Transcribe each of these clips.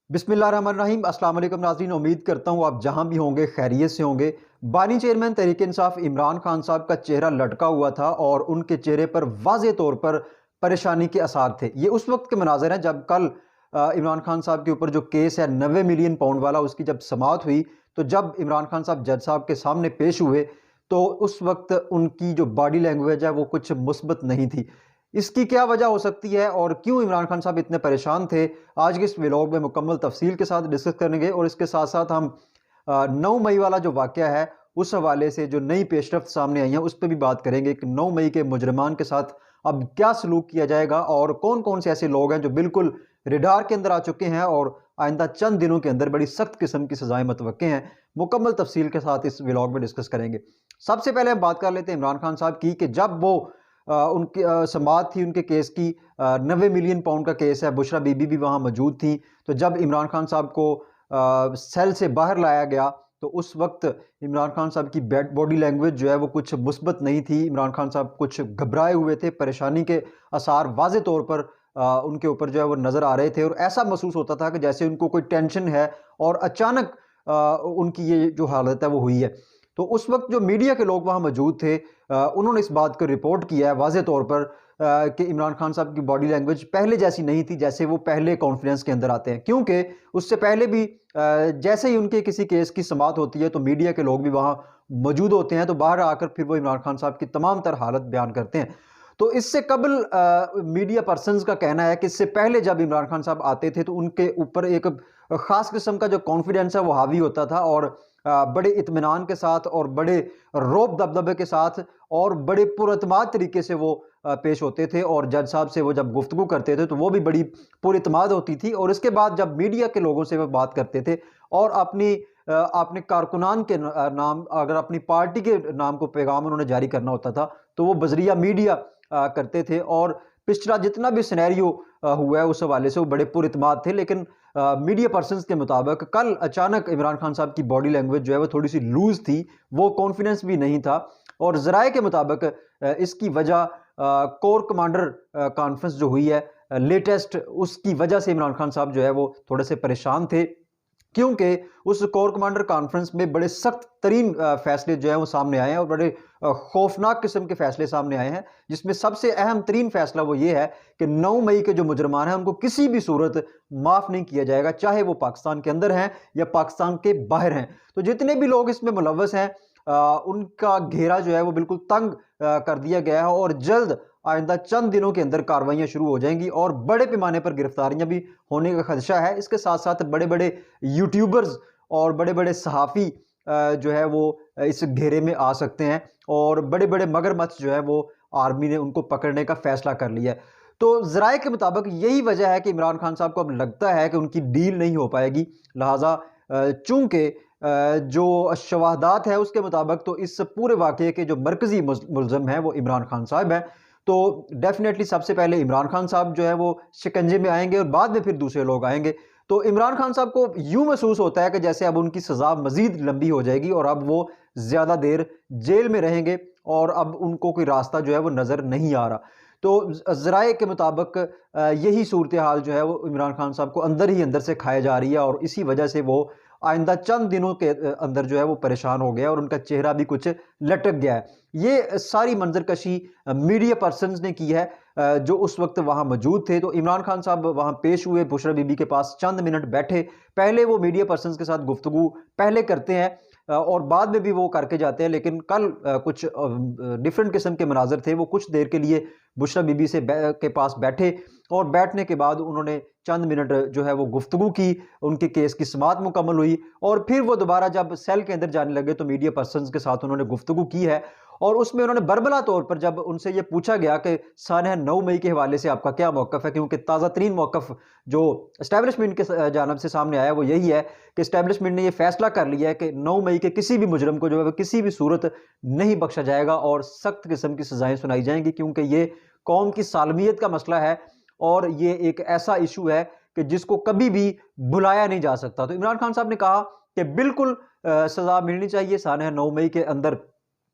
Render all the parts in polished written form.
बिस्मिल्लाहिर्रहमानिर्रहीम। अस्सलाम वालेकुम नाज़रीन, उम्मीद करता हूँ आप जहाँ भी होंगे खैरियत से होंगे। बानी चेयरमैन तहरीक इंसाफ इमरान खान साहब का चेहरा लटका हुआ था और उनके चेहरे पर वाज़े तौर पर परेशानी के आसार थे। ये उस वक्त के मनाज़र हैं जब कल इमरान खान साहब के ऊपर जो केस है 90 मिलियन पाउंड वाला, उसकी जब समाअत हुई तो जब इमरान खान साहब जज साहब के सामने पेश हुए तो उस वक्त उनकी जो बॉडी लैंग्वेज है वो कुछ मुस्बत नहीं थी। इसकी क्या वजह हो सकती है और क्यों इमरान खान साहब इतने परेशान थे, आज के इस व्लॉग में मुकम्मल तफसील के साथ डिस्कस करेंगे। और इसके साथ साथ हम 9 मई वाला जो वाक़या है उस हवाले से जो नई पेशरफ्त सामने आई है उस पर भी बात करेंगे कि 9 मई के मुजरमान के साथ अब क्या सलूक किया जाएगा और कौन कौन से ऐसे लोग हैं जो बिल्कुल रिडार के अंदर आ चुके हैं और आइंदा चंद दिनों के अंदर बड़ी सख्त किस्म की सजाएं मतवक्के हैं। मुकम्मल तफसील के साथ इस व्लॉग में डिस्कस करेंगे। सबसे पहले हम बात कर लेते हैं इमरान खान साहब की कि जब वो उनकी समाअत थी उनके केस की, 90 मिलियन पाउंड का केस है, बुशरा बीबी भी वहाँ मौजूद थी। तो जब इमरान खान साहब को सेल से बाहर लाया गया तो उस वक्त इमरान खान साहब की बॉडी लैंग्वेज जो है वो कुछ मुस्बत नहीं थी। इमरान खान साहब कुछ घबराए हुए थे, परेशानी के आसार वाज़े तौर पर उनके ऊपर जो है वो नज़र आ रहे थे और ऐसा महसूस होता था कि जैसे उनको कोई टेंशन है और अचानक उनकी ये जो हालत है वो हुई है। तो उस वक्त जो मीडिया के लोग वहाँ मौजूद थे उन्होंने इस बात को रिपोर्ट किया है वाज़े तौर पर कि इमरान खान साहब की बॉडी लैंग्वेज पहले जैसी नहीं थी जैसे वो पहले कॉन्फ्रेंस के अंदर आते हैं, क्योंकि उससे पहले भी जैसे ही उनके किसी केस की समाअत होती है तो मीडिया के लोग भी वहाँ मौजूद होते हैं, तो बाहर आकर फिर वो इमरान खान साहब की तमाम तर हालत बयान करते हैं। तो इससे कबल मीडिया पर्सनस का कहना है कि इससे पहले जब इमरान खान साहब आते थे तो उनके ऊपर एक ख़ास किस्म का जो कॉन्फिडेंस है वो हावी होता था और बड़े इत्मीनान के साथ और बड़े रौब दबदबे के साथ और बड़े पुरअतमाद तरीके से वो पेश होते थे। और जज साहब से वो जब गुफ्तगू करते थे तो वो भी बड़ी पुरअतमाद होती थी। और इसके बाद जब मीडिया के लोगों से वो बात करते थे और अपने कारकुनान के नाम, अगर अपनी पार्टी के नाम को पैगाम उन्होंने जारी करना होता था तो वो बजरिया मीडिया करते थे। और पिछला जितना भी सिनेरियो हुआ है उस हवाले से वो बड़े पुरइत्माद थे। लेकिन मीडिया पर्सन्स के मुताबिक कल अचानक इमरान खान साहब की बॉडी लैंग्वेज जो है वो थोड़ी सी लूज थी, वो कॉन्फिडेंस भी नहीं था। और ज़राए के मुताबिक इसकी वजह कोर कमांडर कॉन्फ्रेंस जो हुई है लेटेस्ट, उसकी वजह से इमरान खान साहब जो है वो थोड़े से परेशान थे, क्योंकि उस कोर कमांडर कॉन्फ्रेंस में बड़े सख्त तरीन फैसले जो हैं वो सामने आए हैं और बड़े खौफनाक किस्म के फैसले सामने आए हैं, जिसमें सबसे अहम तरीन फैसला वो ये है कि 9 मई के जो मुजरमान हैं उनको किसी भी सूरत माफ़ नहीं किया जाएगा, चाहे वो पाकिस्तान के अंदर हैं या पाकिस्तान के बाहर हैं। तो जितने भी लोग इसमें मुलव्वस हैं उनका घेरा जो है वो बिल्कुल तंग कर दिया गया है और जल्द आइंदा चंद दिनों के अंदर कार्रवाइयाँ शुरू हो जाएंगी और बड़े पैमाने पर गिरफ्तारियां भी होने का खदशा है। इसके साथ साथ बड़े बड़े यूट्यूबर्स और बड़े बड़े सहाफ़ी जो है वो इस घेरे में आ सकते हैं और बड़े बड़े मगरमच्छ जो है वो आर्मी ने उनको पकड़ने का फैसला कर लिया है। तो ज़राए के मुताबिक यही वजह है कि इमरान खान साहब को अब लगता है कि उनकी डील नहीं हो पाएगी। लिहाजा चूंकि जो शवाहदात है उसके मुताबिक तो इस पूरे वाक़े के जो मरकज़ी मुल्ज़म है वो इमरान खान साहब है। तो डेफिनेटली सबसे पहले इमरान खान साहब जो है वो शिकंजे में आएंगे और बाद में फिर दूसरे लोग आएंगे। तो इमरान खान साहब को यूं महसूस होता है कि जैसे अब उनकी सज़ा मज़ीद लंबी हो जाएगी और अब वो ज़्यादा देर जेल में रहेंगे और अब उनको कोई रास्ता जो है वो नज़र नहीं आ रहा। तो ज़राए के मुताबिक यही सूरत हाल जो है वो इमरान खान साहब को अंदर ही अंदर से खाए जा रही है और इसी वजह से वो आइंदा चंद दिनों के अंदर जो है वो परेशान हो गया और उनका चेहरा भी कुछ लटक गया है। ये सारी मंजरकशी मीडिया पर्सन्स ने की है जो उस वक्त वहाँ मौजूद थे। तो इमरान खान साहब वहाँ पेश हुए, बुशरा बीबी के पास चंद मिनट बैठे। पहले वो मीडिया पर्सन्स के साथ गुफ्तगू पहले करते हैं और बाद में भी वो करके जाते हैं, लेकिन कल कुछ डिफरेंट किस्म के मनाजर थे। वो कुछ देर के लिए बुशरा बीबी के पास बैठे और बैठने के बाद उन्होंने चंद मिनट जो है वो गुफ्तगू की, उनके केस की समाअत मुकम्मल हुई और फिर वो दोबारा जब सेल के अंदर जाने लगे तो मीडिया पर्सन्स के साथ उन्होंने गुफ्तगू की है। और उसमें उन्होंने बरबला तौर पर जब उनसे ये पूछा गया कि सानह 9 मई के हवाले से आपका क्या मौक़िफ़ है, क्योंकि ताज़ा तरीन मौक़िफ़ जो इस्टेब्लिशमेंट के जानब से सामने आया वो यही है कि इस्टेब्लिशमेंट ने ये फैसला कर लिया है कि 9 मई के किसी भी मुजरम को जो है किसी भी सूरत नहीं बख्शा जाएगा और सख्त किस्म की सज़ाएँ सुनाई जाएंगी, क्योंकि ये कौम की सालमियत का मसला है और ये एक ऐसा इशू है कि जिसको कभी भी भुलाया नहीं जा सकता। तो इमरान खान साहब ने कहा कि बिल्कुल सज़ा मिलनी चाहिए। सानह 9 मई के अंदर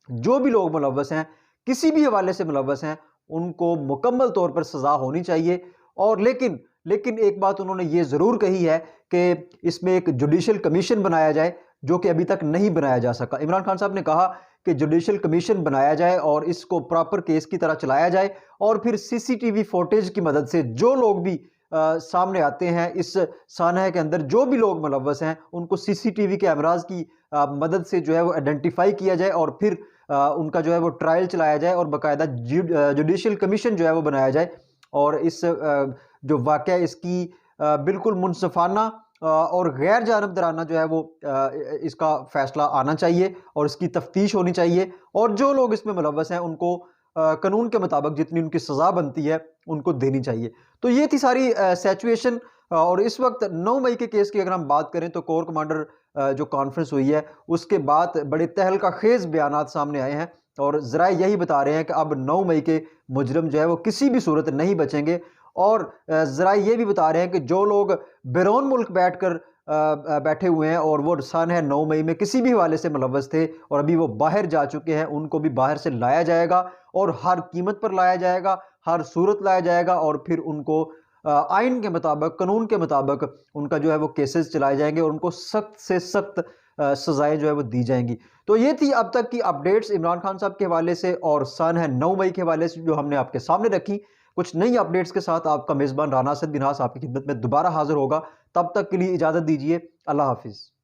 जो भी लोग मुलव्वस हैं, किसी भी हवाले से मुलव्वस हैं, उनको मुकम्मल तौर पर सज़ा होनी चाहिए। और लेकिन लेकिन एक बात उन्होंने ये ज़रूर कही है कि इसमें एक जुडिशल कमीशन बनाया जाए, जो कि अभी तक नहीं बनाया जा सका। इमरान खान साहब ने कहा कि जुडिशल कमीशन बनाया जाए और इसको प्रॉपर केस की तरह चलाया जाए, और फिर सीसीटीवी फुटेज की मदद से जो लोग भी सामने आते हैं इस सानहा के अंदर, जो भी लोग मुलव्वस हैं, उनको सीसीटीवी कैमराज की मदद से जो है वो आइडेंटिफाई किया जाए और फिर उनका जो है वो ट्रायल चलाया जाए और बाकायदा जुडिशल कमीशन जो है वो बनाया जाए। और इस जो वाक़या इसकी बिल्कुल मुनसफ़ाना और गैर जानबदाराना जो है वो इसका फ़ैसला आना चाहिए और इसकी तफ्तीश होनी चाहिए, और जो लोग इसमें मुलव्वस हैं उनको कानून के मुताबिक जितनी उनकी सज़ा बनती है उनको देनी चाहिए। तो ये थी सारी सिचुएशन। और इस वक्त 9 मई के केस की अगर हम बात करें तो कोर कमांडर जो कॉन्फ्रेंस हुई है उसके बाद बड़े तहलका खेज़ बयानात सामने आए हैं, और ज़रा यही बता रहे हैं कि अब 9 मई के मुजरिम जो है वो किसी भी सूरत नहीं बचेंगे। और ज़रा ये भी बता रहे हैं कि जो लोग बैरून मुल्क बैठे हुए हैं और वो सानहा 9 मई में किसी भी हवाले से मुलव्वस थे और अभी वो बाहर जा चुके हैं, उनको भी बाहर से लाया जाएगा और हर कीमत पर लाया जाएगा, हर सूरत लाया जाएगा, और फिर उनको आइन के मुताबिक, कानून के मुताबिक उनका जो है वो केसेस चलाए जाएंगे और उनको सख्त से सख्त सज़ाएँ जो है वो दी जाएंगी। तो ये थी अब तक की अपडेट्स इमरान खान साहब के हवाले से और सानहा 9 मई के हवाले से जो हमने आपके सामने रखी। कुछ नई अपडेट्स के साथ आपका मेज़बान राना असद बिन हास आपकी खिदमत में दोबारा हाज़िर होगा। तब तक के लिए इजाज़त दीजिए। अल्लाह हाफ़िज़।